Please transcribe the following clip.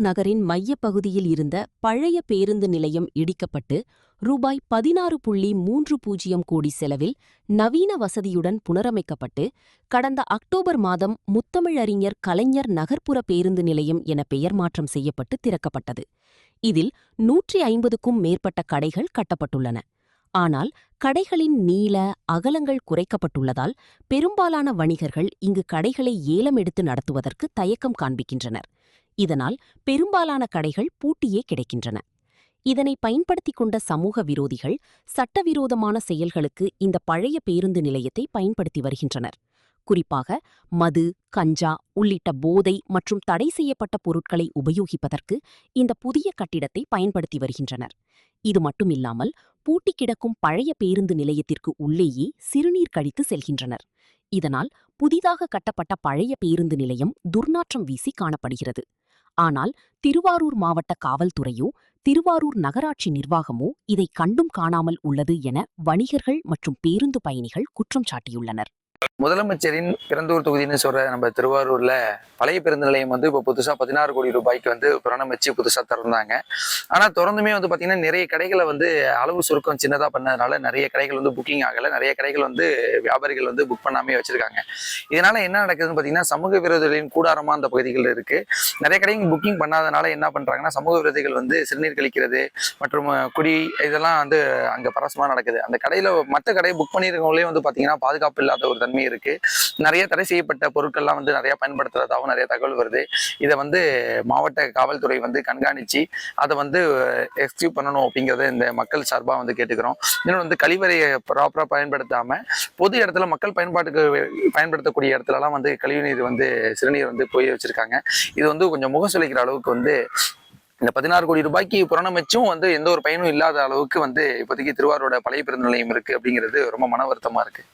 நகரின் மையப்பகுதியில் இருந்த பழைய பேருந்து நிலையம் இடிக்கப்பட்டு ரூபாய் 16.30 கோடி செலவில் நவீன வசதியுடன் புனரமைக்கப்பட்டு கடந்த அக்டோபர் மாதம் முத்தமிழறிஞர் கலைஞர் நகர்ப்புற பேருந்து நிலையம் என பெயர் மாற்றம் செய்யப்பட்டு திறக்கப்பட்டது. இதில் 150க்கும் மேற்பட்ட கடைகள் கட்டப்பட்டுள்ளன. ஆனால் கடைகளின் நீள அகலங்கள் குறைக்கப்பட்டுள்ளதால் பெரும்பாலான வணிகர்கள் இங்கு கடைகளை ஏலம் எடுத்து நடத்துவதற்கு தயக்கம் காண்பிக்கின்றனர். இதனால் பெரும்பாலான கடைகள் பூட்டியே கிடைக்கின்றன. இதனை பயன்படுத்திக் கொண்ட சமூக விரோதிகள் சட்டவிரோதமான செயல்களுக்கு இந்த பழைய பேருந்து நிலையத்தை பயன்படுத்தி வருகின்றனர். குறிப்பாக மது, கஞ்சா உள்ளிட்ட போதை மற்றும் தடை செய்யப்பட்ட பொருட்களை உபயோகிப்பதற்கு இந்த புதிய கட்டிடத்தை பயன்படுத்தி வருகின்றனர். இது மட்டுமில்லாமல் பூட்டி கிடக்கும் பழைய பேருந்து நிலையத்திற்கு உள்ளேயே சிறுநீர் கழித்து செல்கின்றனர். இதனால் புதிதாக கட்டப்பட்ட பழைய பேருந்து நிலையம் துர்நாற்றம் வீசி காணப்படுகிறது. ஆனால் திருவாரூர் மாவட்ட காவல்துறையோ திருவாரூர் நகராட்சி நிர்வாகமோ இதை கண்டும் காணாமல் உள்ளது என வணிகர்கள் மற்றும் பேருந்து பயணிகள் குற்றம் சாட்டியுள்ளனர். முதலமைச்சரின் பிறந்தூர் தொகுதின்னு சொல்ற நம்ம திருவாரூர்ல பழைய பேருந்து நிலையம் இப்போ புதுசா 16 கோடி ரூபாய்க்கு புறணமைச்சு புதுசா திறந்தாங்க. ஆனா தொடர்ந்துமே பாத்தீங்கன்னா நிறைய கடைகளை அளவு சுருக்கம் சின்னதா பண்ணதுனால நிறைய கடைகள் புக்கிங் ஆகல. நிறைய கடைகள் வியாபாரிகள் புக் பண்ணாமே வச்சிருக்காங்க. இதனால என்ன நடக்குதுன்னு பாத்தீங்கன்னா சமூக விரோதிகளின் கூடாரமா அந்த பகுதிகள் இருக்கு. நிறைய கடைகள் புக்கிங் பண்ணாதனால என்ன பண்றாங்கன்னா சமூக விரோதிகள் சிறுநீர் கழிக்கிறது மற்றும் குடி இதெல்லாம் அங்க பரவசமா நடக்குது. அந்த கடையில மற்ற கடையை புக் பண்ணிருக்கவங்களே பாத்தீங்கன்னா பாதுகாப்பு இல்லாத ஒரு தன்மை இருக்கு. நிறைய தடை செய்யப்பட்ட பொருட்கள்லாம் நிறைய பயன்படுத்துறதாகவும் நிறைய தகவல் வருது. இதை மாவட்ட காவல்துறை கண்காணிச்சு அதை எக்ஸ்கியூட் பண்ணணும் அப்படிங்கறத இந்த மக்கள் சார்பா கேட்டுக்கிறோம். இன்னொன்று கழிவறையை ப்ராப்பரா பயன்படுத்தாம பொது இடத்துல மக்கள் பயன்பாட்டுக்கு பயன்படுத்தக்கூடிய இடத்துல எல்லாம் கழிவுநீர் சிறுநீர் போய் வச்சிருக்காங்க. இது கொஞ்சம் முகம் சுளிக்கிற அளவுக்கு இந்த 16 கோடி ரூபாய்க்கு புறணமைச்சும் எந்த ஒரு பயனும் இல்லாத அளவுக்கு இப்போதைக்கு திருவாரூரோட பழைய பேருந்து நிலையம் இருக்கு அப்படிங்கிறது ரொம்ப மன வருத்தமா இருக்கு.